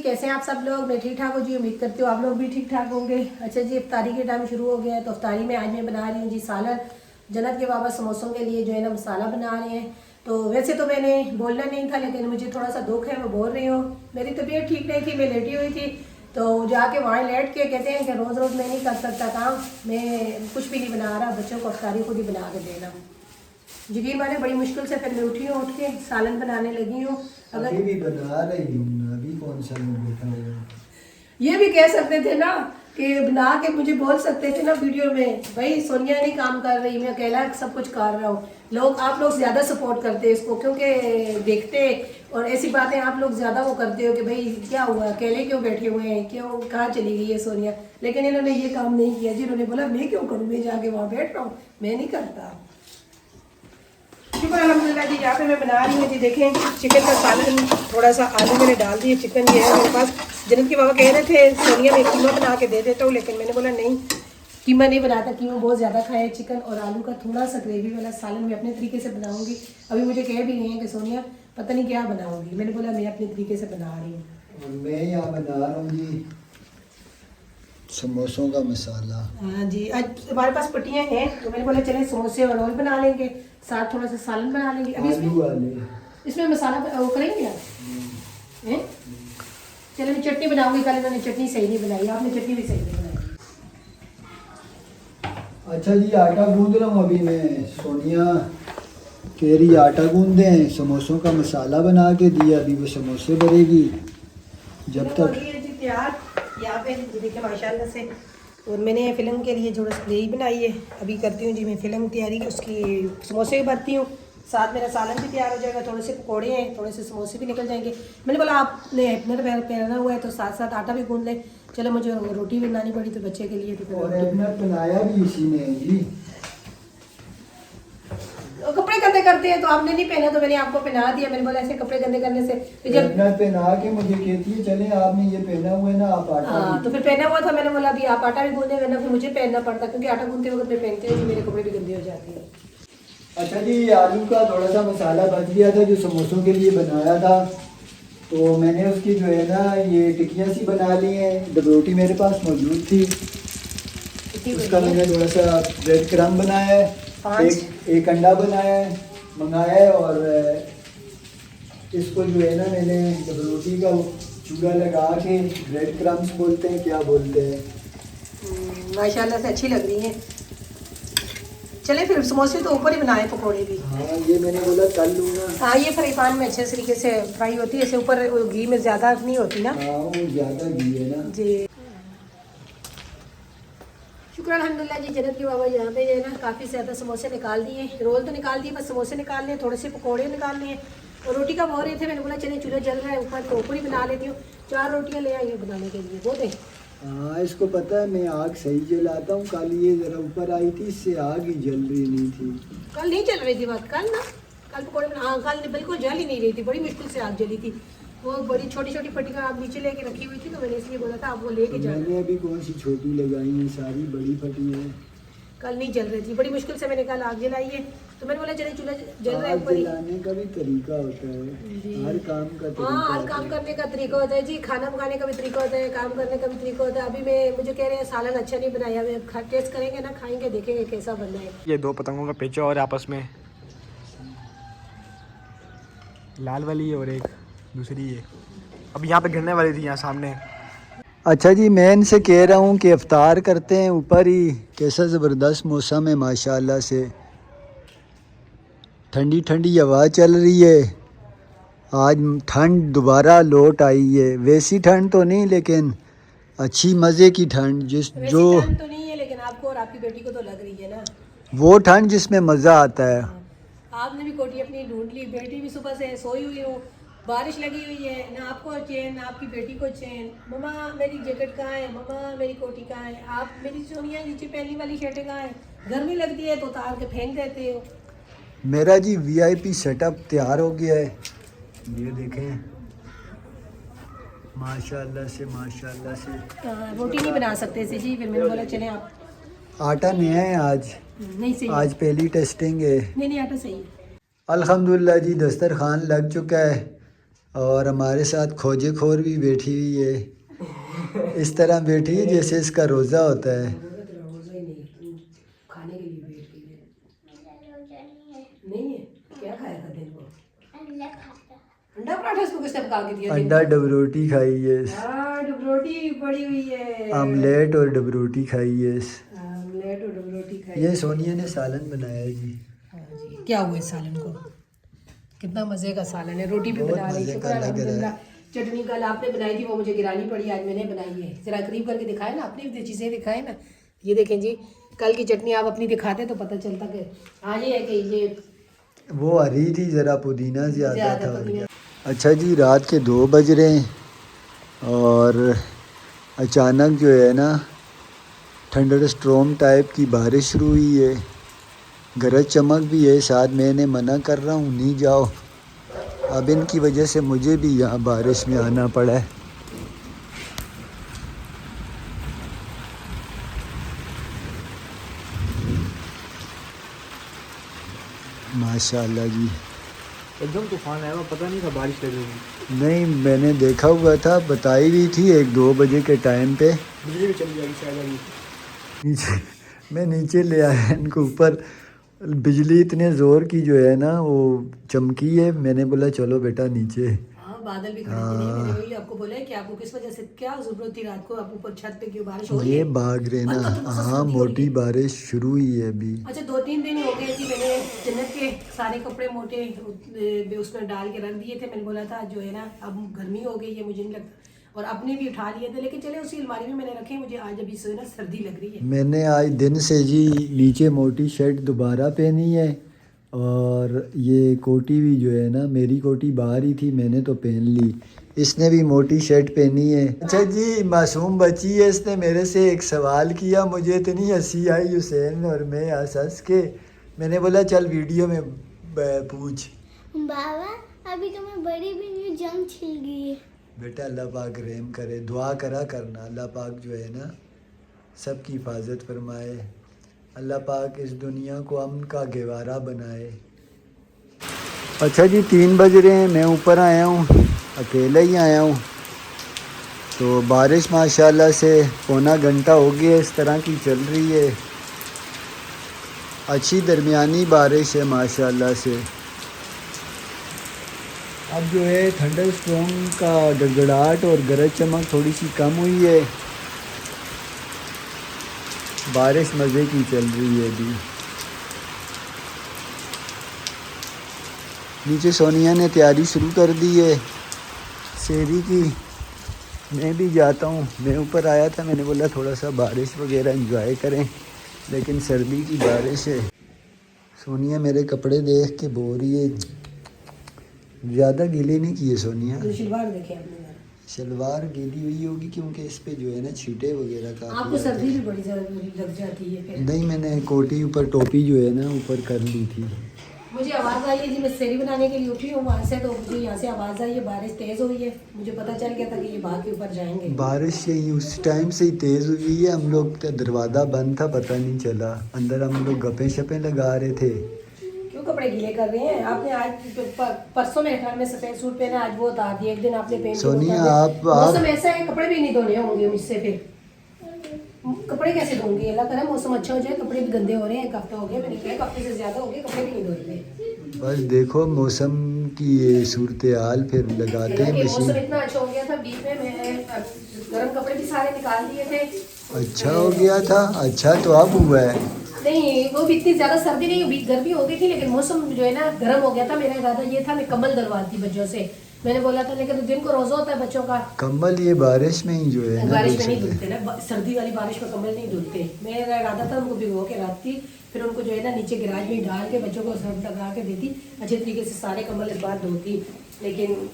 कैसे हैं आप सब लोग? मैं ठीक ठाक हूँ जी, उम्मीद करती हूँ आप लोग भी ठीक ठाक होंगे। अच्छा जी, इफ्तारी के टाइम शुरू हो गया है, तो इफ्तारी में आज मैं बना रही हूँ जी सालन। जन्नत के बाबा समोसों के लिए जो है ना मसाला बना रहे हैं। तो वैसे तो मैंने बोलना नहीं था, लेकिन मुझे थोड़ा सा दुख है, मैं बोल रही हूँ। मेरी तबीयत ठीक नहीं थी, मैं लेटी हुई थी, तो जाके वहाँ लेट के कहते हैं कि रोज़ रोज़ मैं नहीं कर सकता काम, मैं कुछ भी नहीं बना रहा, बच्चों को इफ्तारी खुद ही बना के देना। यकीन माने बड़ी मुश्किल से फिर मैं उठी हूँ, उठ के सालन बनाने लगी हूँ। अभी भी बना रही हूँ, अभी कौन सा मैं बैठा हुआ। ये भी कह सकते थे ना कि बना के मुझे बोल सकते थे ना वीडियो में, भाई सोनिया नहीं काम कर रही, मैं अकेला सब कुछ कर रहा हूँ। लोग आप लोग ज़्यादा सपोर्ट करते हैं इसको, क्योंकि देखते और ऐसी बातें आप लोग ज़्यादा वो करते हो कि भाई क्या हुआ, अकेले क्यों बैठे हुए हैं, क्यों कहाँ चली गई है सोनिया। लेकिन इन्होंने ये काम नहीं किया जी, इन्होंने बोला मैं क्यों करूँ, मैं जाके वहाँ बैठ रहा हूँ, मैं नहीं करता। शुक्र अल्हम्दुलिल्लाह जी, यहाँ पे मैं बना रही हूँ जी। देखें चिकन का सालन, थोड़ा सा आलू मैंने डाल दिए, चिकन ये है मेरे पास। जन्नत के बाबा कह रहे थे सोनिया में कीमा बना के दे देता हूँ, लेकिन मैंने बोला नहीं, कीमा नहीं बनाता, कीमा बहुत ज़्यादा खाया। चिकन और आलू का थोड़ा सा ग्रेवी वाला सालन मैं अपने तरीके से बनाऊँगी। अभी मुझे कह भी रही हैं कि सोनिया पता नहीं क्या बनाऊँगी, मैंने बोला मैं अपने तरीके से बना रही हूँ। और मैं यहाँ बना रहा हूँ जी समोसों का मसाला। हाँ जी, आज हमारे पास पट्टियाँ हैं, तो मैंने बोला चले समोसे और रोल बना लेंगे, साथ थोड़ा सा सालन बना लेंगे। अभी आलू वाले इसमें मसाला वो करेंगे आप हैं? चलो मैं चटनी बनाऊंगी, कल मैंने चटनी सही नहीं बनाई, आपने चटनी भी सही नहीं बनाई। अच्छा जी, आटा गूंद रहा हूँ अभी मैं। सोनिया कह रही आटा गूंद दें, समोसों का मसाला बना के दिया, अभी वो समोसे भरेगी जब तक। तैयार यहाँ पे देखिए माशाल्लाह से। और मैंने फिल्म के लिए थोड़ा सा यही बनाई है, अभी करती हूँ जी मैं फिल्म तैयारी, उसकी समोसे भी भरती हूँ, साथ मेरा सालन भी तैयार हो जाएगा, थोड़े से पकौड़े हैं, थोड़े से समोसे भी निकल जाएंगे। मैंने बोला आपने अपने पहना हुआ है तो साथ साथ आटा भी गूंद लें। चलो मुझे रोटी भी बनानी पड़ी तो बच्चे के लिए, तो और अपना बनाया भी इसी ने जी। कपड़े गंदे करते हैं तो आपने नहीं पहना, तो मैंने आपको पहना दिया। मैंने बोला ऐसे कपड़े गंदे करने से तो जब अपना पहना के मुझे कहती है चले आपने ये पहना हुआ है ना, आप आटा हाँ, तो फिर पहना हुआ था, मैंने बोला अभी आप आटा भी गूंदे, वरना फिर मुझे पहनना पड़ता, क्योंकि आटा गूंदते वक्त मैं पहनती हूँ, मेरे कपड़े भी गंदे हो जाते हैं। अच्छा जी, आलू का थोड़ा सा मसाला बच गया था जो समोसों के लिए बनाया था, तो मैंने उसकी जो है ना ये टिक्कियाँ सी बना ली हैं। डबरोटी मेरे पास मौजूद थी, उसका मैंने थोड़ा सा ब्रेड क्रम्ब बनाया है, एक अंडा बनाया है, मंगाया है। और इसको जो है ना मैंने डबरोटी का चूल्हा लगा के, ब्रेड क्रम्ब्स बोलते हैं, क्या बोलते हैं, माशाल्लाह से अच्छी लग रही है। चले फिर समोसे तो ऊपर ही बनाए, पकौड़े भी। हाँ ये मैंने बोला तल लूँगा। हाँ, ये फ्राई पैन में अच्छे तरीके से फ्राई होती है, ऐसे ऊपर घी में ज़्यादा नहीं होती ना। हाँ वो ज़्यादा घी है ना जी। शुक्र अल्हम्दुलिल्लाह जी, जन्नत के बाबा यहाँ पे जो है ना काफ़ी ज़्यादा समोसे निकाल दिए, रोल तो निकाल दिए, बस समोसे निकाल लिए, थोड़े से पकौड़े निकाल लिए। और रोटी का बोल रहे थे, मैंने बोला चले चूल्हा जल रहा है ऊपर, तो ऊपर ही बना लेती हूँ। 4 रोटियाँ ले आई हूँ बनाने के लिए, वो देख। हाँ इसको पता है मैं आग सही जलाता हूँ। कल ये ज़रा ऊपर आई थी, इससे आग ही जल रही नहीं थी। कल नहीं चल रही थी बात, कल ना, कल पकौड़े बना, हाँ कल बिल्कुल जल ही नहीं रही थी, बड़ी मुश्किल से आग जली थी। वो बड़ी छोटी छोटी पट्टियाँ आप नीचे लेके रखी हुई थी, तो मैंने इसलिए बोला था आप वो लेके जाना। मैंने अभी कौन सी छोटी लगाई है, सारी बड़ी फटी है। कल नहीं जल रही थी, बड़ी मुश्किल से मैंने कल आग जलाई है, तो मैंने बोला चले चूल्हा जल रहा है आग ऊपर ही। जलाने का भी तरीका होता है, हर काम का तरीका हाँ, हर होता काम है। करने का तरीका होता है जी, खाना पकाने का भी तरीका होता है, काम करने का भी तरीका होता है। अभी मैं मुझे कह रहे हैं सालन अच्छा नहीं बनाया, मैं टेस्ट करेंगे ना, खाएंगे, देखेंगे कैसा बनना है। ये 2 पतंगों का पेचा और आपस में, लाल वाली है और एक दूसरी है, अब यहाँ पे गिरने वाली थी यहाँ सामने। अच्छा जी, मैं इनसे कह रहा हूँ कि इफ्तार करते हैं ऊपर ही। कैसा ज़बरदस्त मौसम है माशाल्लाह से, ठंडी ठंडी हवा चल रही है। आज ठंड दोबारा लौट आई है, वैसी ठंड तो नहीं लेकिन अच्छी मज़े की ठंड, जो ठंड तो नहीं है, लेकिन आपको और आपकी बेटी को तो लग रही है ना, वो ठंड जिसमें मज़ा आता है। आपने भी कोटी अपनी ढूंढ ली, बेटी भी सुबह से सोई हुई हूँ, बारिश लगी हुई है, ना आपको चैन ना आपकी बेटी को चैन। मम्मा मेरी जैकेट कहाँ है, मम्मा मेरी कोटी कहाँ है, आप मेरी सोनिया नीचे पहनने वाली शर्टें कहाँ है, गर्मी लगती है तो उतार के फेंक देते हो। मेरा जी वीआईपी सेटअप तैयार हो गया है, ये देखें माशाल्लाह से माशाल्लाह से। रोटी नहीं बना सकते थे जी, फिर मैंने बोला चले आप। आटा नया है आज, नहीं सही, आज पहली टेस्टिंग है। नहीं आटा सही है। अल्हम्दुलिल्लाह जी, दस्तरखान लग चुका है। और हमारे साथ खोजे खोर भी बैठी हुई है, इस तरह बैठी है जैसे इसका रोज़ा होता है। रोज़ा ही नहीं, खाने के लिए बैठ गई है। नहीं है, क्या खाया था दिन को? अंडा पराठा इसको किसने पका के दिया? अंडा डबरोटी खाई है, हाँ, डबरोटी पड़ी हुई है। आमलेट और डबरोटी खाई है। आमलेट और डबरोटी खाई। ये सोनिया ने सालन बनाया जी। हाँ जी, क्या हुआ इस सालन को? कितना मज़े का सालन है, रोटी भी बहुत बना ली, मज़े शुक्र का लग रहा है। अल्हम्दुलिल्लाह। चटनी कल आपने बनाई थी, वो मुझे गिरानी पड़ी, आज मैंने बनाई है। ज़रा करीब करके दिखाए ना, अपनी भी चीज़ें दिखाए ना। ये देखें जी, कल की चटनी आप अपनी दिखाते तो पता चलता कि हाँ ये है कि ये वो हरी थी, ज़रा पुदीना ज़्यादा ज़्यादा था। पुदीना। अच्छा जी, रात के 2 बज रहे हैं और अचानक जो है ना थंडर स्ट्रॉम टाइप की बारिश शुरू हुई है, गरज चमक भी है साथ। मैंने मना कर रहा हूँ नहीं जाओ, अब इनकी वजह से मुझे भी यहाँ बारिश में आना पड़ा है। माशाल्लाह जी। एकदम तूफान आया, पता नहीं था बारिश लगेगी। नहीं, मैंने देखा हुआ था, बताई हुई थी 1-2 बजे के टाइम पे। बिजली भी चली जाएगी शायद अभी। नीचे मैं नीचे ले आया इनको ऊपर, बिजली इतने ज़ोर की जो है ना वो चमकी है। मैंने बोला चलो बेटा नीचे। हाँ, बादल भी खड़े थे। नहीं, मैंने वही आपको बोला है कि आपको किस वजह से क्या ज़रूरत थी रात को आप ऊपर छत पे क्यों बारिश हो रही है? ये भाग रहे ना, हाँ मोटी बारिश शुरू हुई है अभी। अच्छा, 2-3 दिन हो गए थी, मैंने जन्नत के सारे कपड़े मोटे उसमें डाल के रख दिए थे। मैंने बोला था जो है ना अब गर्मी हो गई है, मुझे नहीं लगता, और अपने भी उठा लिए थे, लेकिन चले उसी अलमारी में मैंने रखे। मुझे आज अभी से ना सर्दी लग रही है। मैंने आज दिन से जी नीचे मोटी शर्ट दोबारा पहनी है, और ये कोटी भी जो है ना, मेरी कोटी बाहर ही थी, मैंने तो पहन ली, इसने भी मोटी शर्ट पहनी है। अच्छा जी, मासूम बच्ची है, इसने मेरे से एक सवाल किया, मुझे इतनी हंसी आई हुसैन और मैं हंस हंस के। मैंने बोला चल वीडियो में पूछ। बाबा अभी तो मैं बड़ी भी नहीं, जंग छिल गई है। बेटा अल्लाह पाक रहम करे, दुआ करा करना, अल्लाह पाक जो है ना सबकी हिफाजत फरमाए, अल्लाह पाक इस दुनिया को अमन का गहवारा बनाए। अच्छा जी, 3 बज रहे हैं, मैं ऊपर आया हूँ, अकेला ही आया हूँ। तो बारिश माशाल्लाह से 1.25 घंटा हो गया इस तरह की चल रही है, अच्छी दरमियानी बारिश है माशाल्लाह से। अब जो है थंडर स्टॉर्म का गड़गड़ाहट और गरज चमक थोड़ी सी कम हुई है, बारिश मज़े की चल रही है अभी। नीचे सोनिया ने तैयारी शुरू कर दी है सेहरी की, मैं भी जाता हूँ। मैं ऊपर आया था, मैंने बोला थोड़ा सा बारिश वगैरह एंजॉय करें, लेकिन सर्दी की बारिश है। सोनिया मेरे कपड़े देख के बोल रही है, ज़्यादा गीले नहीं किए सोनिया। तो शलवार देखे आपने यार, शलवार गीली हुई होगी क्योंकि इस पे जो है ना छींटे वगैरह का। आपको सर्दी भी बड़ी ज़्यादा लग जाती है फिर। नहीं, मैंने कोटी ऊपर टोपी जो है ना ऊपर कर ली थी। मुझे आवाज़ आई है जी, मैं सेरी बनाने के लिए उठी हूँ वहाँ से, तो मुझे यहाँ से आवाज़ आई है, बारिश तेज़ हुई है। मुझे पता चल गया था कि ये बाग के ऊपर जाएंगे। बारिश यही उस टाइम से ही तेज़ हुई है, हम लोग का दरवाज़ा बंद था, पता नहीं चला, अंदर हम लोग गप्पे शप्पे लगा रहे थे। क्यों कपड़े गीले कर रहे हैं आपने? आज परसों मेरे घर में सफ़ेद सूट पहना, आज वो उतार दिया, एक दिन आपने पहन के सोनिया, उतार दिया। आप मौसम ऐसा है, कपड़े भी नहीं धोने होंगे मुझसे, फिर कपड़े कैसे धोंगे? अल्लाह करे मौसम अच्छा हो जाए, कपड़े भी गंदे हो रहे हैं। 1 हफ्ता हो गया, मैंने कहा 1 हफ्ते से ज़्यादा हो गए, कपड़े भी नहीं धो रहे। बस देखो मौसम की ये सूरत हाल, फिर लगाते हैं मौसम मशीन। इतना अच्छा हो गया था, बीच में मैं गर्म कपड़े भी सारे निकाल दिए थे। अच्छा हो गया था, अच्छा तो अब हुआ है। नहीं, वो भी इतनी ज़्यादा सर्दी नहीं हुई, गर्मी हो गई थी, लेकिन मौसम जो है ना गर्म हो गया था। मेरा इरादा ये था मैं कम्बल डलवाती बच्चों से, मैंने बोला था, लेकिन दिन को रोज़ा होता है बच्चों का, कम्बल ये बारिश में ही जो है ना बारिश में धुल नहीं सकते। धुलते ना, सर्दी वाली बारिश में कम्बल नहीं धुलते। मेरा इरादा था उनको भिगो के रखती, फिर उनको जो है ना नीचे गैराज में डाल के बच्चों को सर्फ लगा के देती, अच्छे तरीके से सारे कम्बल इस बार धोती। लेकिन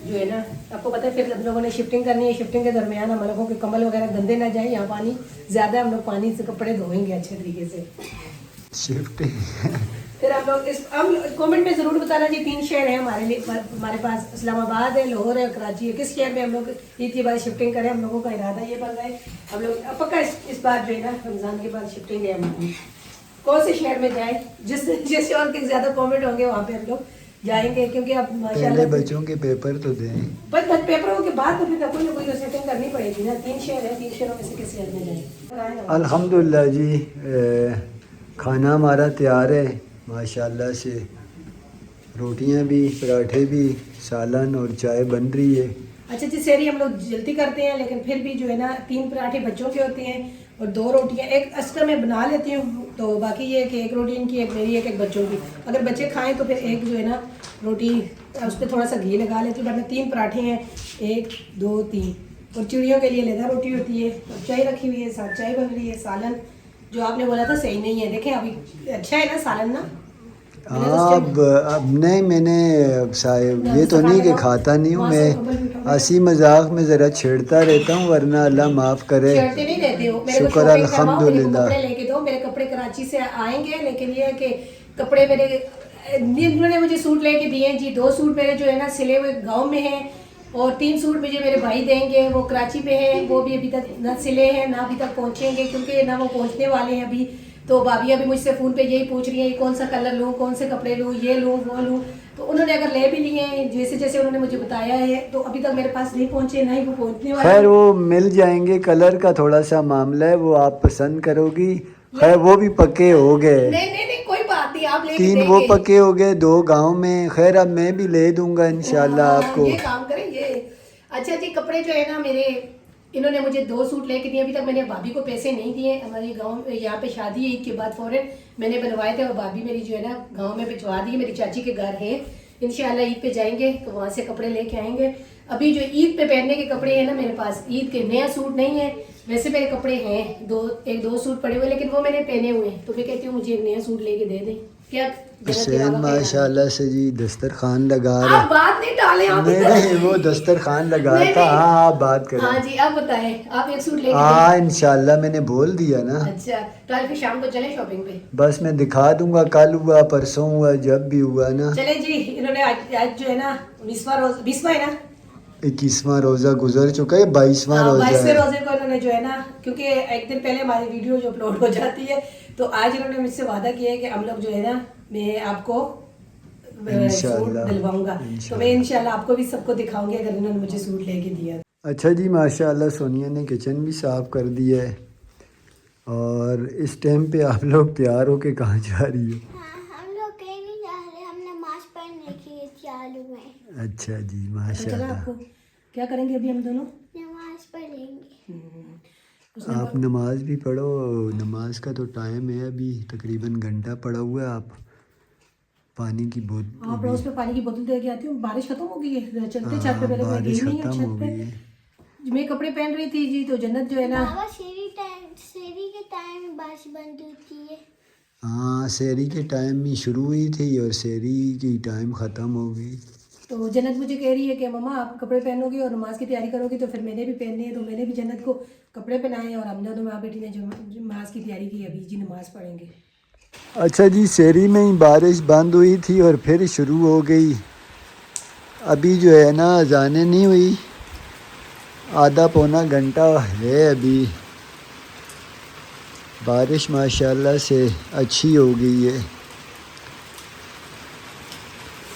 जो है ना, आपको पता है फिर हम लोगों ने शिफ्टिंग करनी है, शिफ्टिंग के दरमियान हम लोगों के कम्बल वगैरह गंदे ना जाए, यहाँ पानी ज़्यादा, हम लोग पानी से कपड़े धोएंगे अच्छे तरीके से। शिफ्टिंग फिर हम लोग हम कमेंट में ज़रूर बताना जी, 3 शहर है हमारे लिए, हमारे पास इस्लामाबाद है, लाहौर है, कराची है। किस शहर में हम लोग ईद के बाद शिफ्टिंग करें? हम लोगों का इरादा ये बन रहा है, हम लोग पक्का इस बार जो है ना रमज़ान के बाद शिफ्टिंग है हमारी। कौन से शहर में जाए, जिस शहर के ज़्यादा कमेंट होंगे वहाँ पे हम लोग जाएंगे, क्योंकि अब पहले माशाल्लाह बच्चों के पेपर तो दें। बस पेपरों के बाद तो फिर कोई ना कोई तो सेटिंग करनी पड़ेगी ना। 3 शहर है, 3 शहरों में से किस शहर में जाए। अल्हम्दुलिल्लाह जी, खाना हमारा तैयार है माशाल्लाह से। रोटियां भी, पराठे भी, सालन और चाय बन रही है। अच्छा जी, सेरी हम लोग जल्दी करते हैं, लेकिन फिर भी जो है ना 3 पराठे बच्चों के होते हैं और 2 रोटियां एक एक्स्ट्रा मैं बना लेती हूँ। तो बाकी ये है कि 1 रोटी इनकी, 1 मेरी, 1 बच्चों की। अगर बच्चे खाएं तो फिर एक जो है ना रोटी उस पर थोड़ा सा घी लगा लेती हूँ। वरना 3 पराठे हैं, 1 2 3। और चिड़ियों के लिए लेदा रोटी होती है। अब चाय रखी हुई है, साथ चाय बन रही है। सालन जो आपने बोला था सही नहीं है, देखें अभी अच्छा है ना सालन ना। अब नहीं, मैंने ये तो नहीं कि खाता नहीं हूँ मैं, हंसी मजाक में ज़रा छेड़ता रहता हूँ, वरना अल्लाह माफ़ करे। छेड़ते नहीं रहते हो, मेरे को शुक्र शॉपिंग करवाओ, मेरे को अल्हम्दुलिल्लाह। कपड़े लेके दो। मेरे कपड़े कराची से आएंगे, लेकिन ये है कि कपड़े मेरे इन्होंने मुझे सूट लेके दिए हैं जी। 2 सूट मेरे जो है ना सिले हुए गाँव में हैं और 3 सूट मुझे मेरे भाई देंगे, वो कराची पे हैं। वो भी अभी तक ना सिले हैं ना अभी तक पहुँचेंगे, क्योंकि ना वो पहुँचने वाले हैं अभी। तो भाभी अभी मुझसे फ़ोन पे यही पूछ रही है कौन सा कलर लूँ, कौन से कपड़े लूँ, ये लूँ वो लूँ। तो उन्होंने अगर ले भी लिए हैं जैसे जैसे उन्होंने मुझे बताया है, तो अभी तक मेरे पास नहीं पहुँचे, ना ही वो पहुँचने वाले। खैर वो मिल जाएंगे, कलर का थोड़ा सा मामला है, वो आप पसंद करोगी। खैर वो भी पक्के हो गए, नहीं नहीं नहीं, कोई बात नहीं, आप लेके 3 देंगे। वो पक्के हो गए, 2 गांव में। खैर अब मैं भी ले दूंगा इंशाल्लाह हाँ, आपको। ये काम करेंगे। अच्छा जी, कपड़े जो है ना मेरे, इन्होंने मुझे 2 सूट लेके दिए। अभी तक मैंने भाभी को पैसे नहीं दिए। हमारे गांव में यहाँ पे शादी है, ईद के बाद फौरन मैंने बनवाए थे और भाभी मेरी जो है ना गांव में भिजवा दी। मेरी चाची के घर है, इंशाल्लाह ईद पे जाएंगे तो वहाँ से कपड़े लेके आएंगे। अभी जो ईद पे पहनने के कपड़े हैं ना मेरे पास, ईद के नया सूट नहीं है। वैसे मेरे कपड़े हैं 2 सूट पड़े हुए, लेकिन वो मैंने पहने हुए हैं। तो मैं कहती हूँ मुझे एक नया सूट लेके दे दें क्या। हुसैन माशाल्लाह से जी दस्तरखान लगा आप रहे। बात नहीं डालें आप। नहीं वो दस्तरखान लगा नहीं, था। नहीं। हाँ आप बात करें। हाँ जी, आप बताएं, आप एक सूट लेके हाँ इंशाल्लाह, मैंने बोल दिया ना। अच्छा, तो आज फिर शाम को चले शॉपिंग पे। बस मैं दिखा दूंगा, कल हुआ परसों हुआ जब भी हुआ ना। चले जी, इन्होंने आज जो है ना 20वां है ना, 21वां रोजा गुजर चुका है, 22वां रोजा 22वें है। रोजे को इन्होंने जो है ना, क्योंकि एक दिन पहले हमारी वीडियो जो अपलोड हो जाती है, तो आज इन्होंने मुझसे वादा किया है कि हम लोग जो है ना मैं आपको सूट इंशाल्लाह, दिलवाऊंगा। तो मैं इंशाल्लाह आपको भी सबको दिखाऊंगी अगर इन्होंने मुझे सूट लेके दिया। अच्छा जी, माशाल्लाह सोनिया ने किचन भी साफ़ कर दिया है। और इस टाइम पे आप लोग तैयार होके कहाँ जा रही हो? हाँ, हम लोग कहीं नहीं जा रहे, हम नमाज पढ़ने के चालू हैं। अच्छा जी चला माशाल्लाह। आपको क्या करेंगे अभी हम दोनों? नमाज पढ़ेंगे। आप नमाज भी पढ़ो, नमाज का तो टाइम है अभी, तकरीबन घंटा पड़ा हुआ है। आप पानी की बोतल, आप रोज पे पानी की बोतल दे के आती हूँ। बारिश खत्म हो गई है, चलते छत पे। हाँ, पहले मैं गई बारिश नहीं हूँ खत्म हो छत पे। गई है। मैं कपड़े पहन रही थी जी, तो जन्नत जो है ना, बाबा शेरी के टाइम बारिश बंद होती है। हाँ शहरी के टाइम में शुरू हुई थी और शहरी की टाइम ख़त्म हो गई। तो जन्नत मुझे कह रही है कि मम्मा आप कपड़े पहनोगी और नमाज की तैयारी करोगी, तो फिर मैंने भी पहनने हैं। तो मैंने भी जन्नत को कपड़े पहनाए और हमने दोनों माँ बेटी ने जो नमाज की तैयारी की। अभी जी नमाज पढ़ेंगे। अच्छा जी, शहरी में ही बारिश बंद हुई थी और फिर शुरू हो गई। अभी जो है ना अजाने नहीं हुई, आधा पौना घंटा है अभी। बारिश माशाल्लाह से अच्छी हो गई है,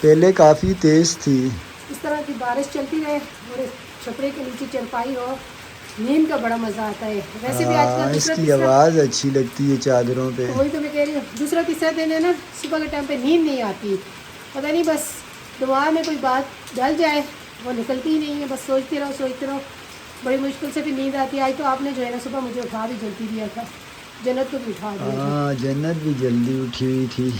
पहले काफ़ी तेज़ थी। इस तरह की बारिश चलती रहे और इस छपड़े के नीचे चरपाई हो, नींद का बड़ा मज़ा आता है। वैसे भी आजकल दूसरा इसकी तीसरा, आवाज़ अच्छी लगती है चादरों पे। वही तो मैं कह रही हूँ, दूसरा तीसरा दिन है ना सुबह के टाइम पे नींद नहीं आती। पता नहीं, बस दिमाग में कोई बात डल जाए वो निकलती ही नहीं है। बस सोचते रहो, बड़ी मुश्किल से भी नींद आती है। आज तो आपने जो है ना सुबह मुझे उठा भी जल्दी दिया था, जन्नत को भी उठा दिया था। हाँ जन्नत भी जल्दी उठी हुई थी।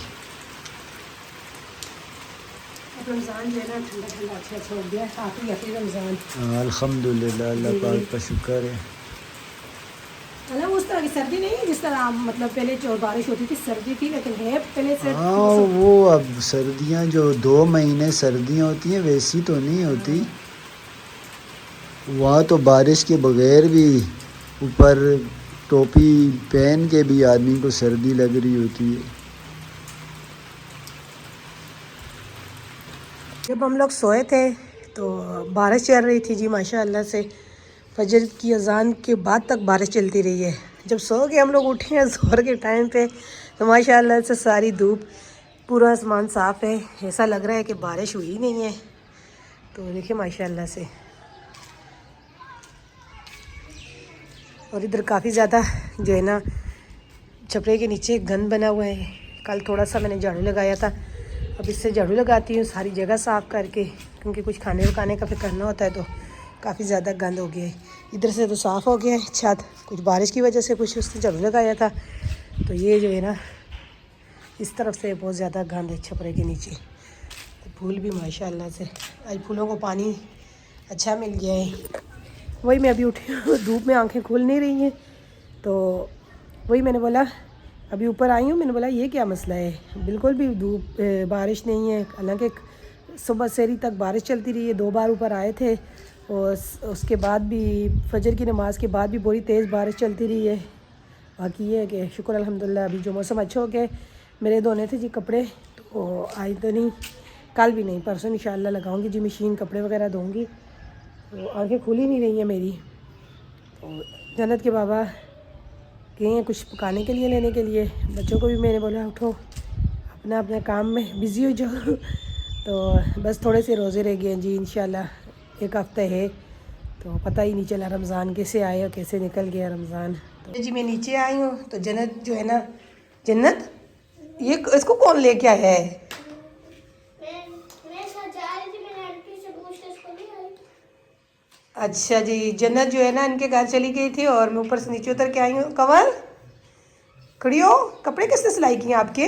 रमज़ान जो है ना ठंडा ठंडा अच्छा हो गया, आखिरी रमज़ान। अल्हम्दुलिल्लाह, अल्लाह पाक का शुक्र है। है ना, उस तरह की सर्दी नहीं है जिस तरह मतलब पहले जो बारिश होती थी सर्दी थी, लेकिन है पहले से। हाँ वो अब सर्दियाँ जो 2 महीने सर्दियाँ होती हैं वैसी तो नहीं होती। वहाँ तो बारिश के बगैर भी ऊपर टोपी पहन के भी आदमी को सर्दी लग रही होती है। जब हम लोग सोए थे तो बारिश चल रही थी जी माशाल्लाह से। फजर की अजान के बाद तक बारिश चलती रही है। जब सो के हम लोग उठे हैं ज़ोहर के टाइम पे, तो माशाल्लाह से सारी धूप पूरा आसमान साफ़ है, ऐसा लग रहा है कि बारिश हुई ही नहीं है। तो देखिए माशाल्लाह से। और इधर काफ़ी ज़्यादा जो है ना छपरे के नीचे गंद बना हुआ है। कल थोड़ा सा मैंने झाड़ू लगाया था, अब इससे झाड़ू लगाती हूँ सारी जगह साफ़ करके, क्योंकि कुछ खाने पकाने का फिर करना होता है तो काफ़ी ज़्यादा गंद हो गया है। इधर से तो साफ़ हो गया है छत, कुछ बारिश की वजह से कुछ उससे झाड़ू लगाया था। तो ये जो है ना इस तरफ से बहुत ज़्यादा गंद है छपरे के नीचे। तो फूल भी माशाल्लाह से आज फूलों को पानी अच्छा मिल गया है। वही मैं अभी उठी हूँ, धूप में आंखें खुल नहीं रही हैं, तो वही मैंने बोला अभी ऊपर आई हूँ, मैंने बोला ये क्या मसला है, बिल्कुल भी धूप बारिश नहीं है। हालांकि सुबह सेरी तक बारिश चलती रही है, 2 बार ऊपर आए थे और उसके बाद भी फजर की नमाज के बाद भी बड़ी तेज़ बारिश चलती रही है। बाकी ये है कि शुक्र अल्हम्दुलिल्लाह अभी जो मौसम अच्छा हो गया। मेरे धोने थे जी कपड़े, तो आज तो नहीं, कल भी नहीं, परसों इंशाल्लाह लगाऊंगी जी मशीन, कपड़े वगैरह धोऊंगी। तो आंखें खुल ही नहीं रही हैं मेरी। तो जन्नत के बाबा गए हैं कुछ पकाने के लिए लेने के लिए। बच्चों को भी मैंने बोला उठो अपना अपना काम में बिज़ी हो जाओ। तो बस थोड़े से रोज़े रह गए हैं जी, इंशाल्लाह 1 हफ़्ता है। तो पता ही नहीं चला रमज़ान कैसे आया और कैसे निकल गया रमज़ान। तो जी मैं नीचे आई हूँ तो जन्नत जो है ना, जन्नत ये इसको कौन लेके आया है? मैं सजा रही थी, मैंने आंटी से पूछा, इसको नहीं आई। अच्छा जी, जन्नत जो है ना इनके घर चली गई थी और मैं ऊपर से नीचे उतर के आई हूँ। कंवल खड़ी हो, कपड़े किसने सिलाई किए आपके?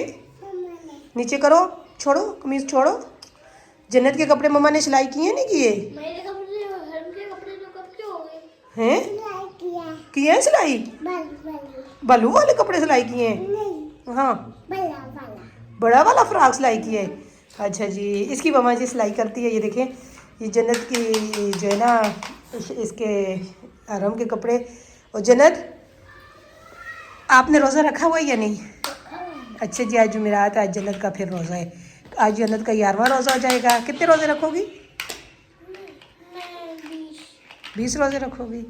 नीचे करो, छोड़ो कमीज छोड़ो। जन्नत के कपड़े मम्मा ने सिलाई किए नहीं किए? मेरे कपड़े, हरम के कपड़े तो कब के हो गए? हैं? किए हैं सिलाई? बलू वाले कपड़े सिलाई किए हैं? हाँ, बड़ा वाला फ्रॉक सिलाई किया है। अच्छा जी, इसकी मम्मा जी सिलाई करती है। ये देखें, ये जन्नत की जो है ना इसके हरम के कपड़े। और जन्नत आपने रोज़ा रखा हुआ है या नहीं? अच्छा जी, आज जुमेरात, आज जन्नत का फिर रोज़ा है। आज जन्नत का 11वां रोज़ा हो जाएगा। कितने रोज़े रखोगी? मैं 20। 20 रोज़े रखोगी?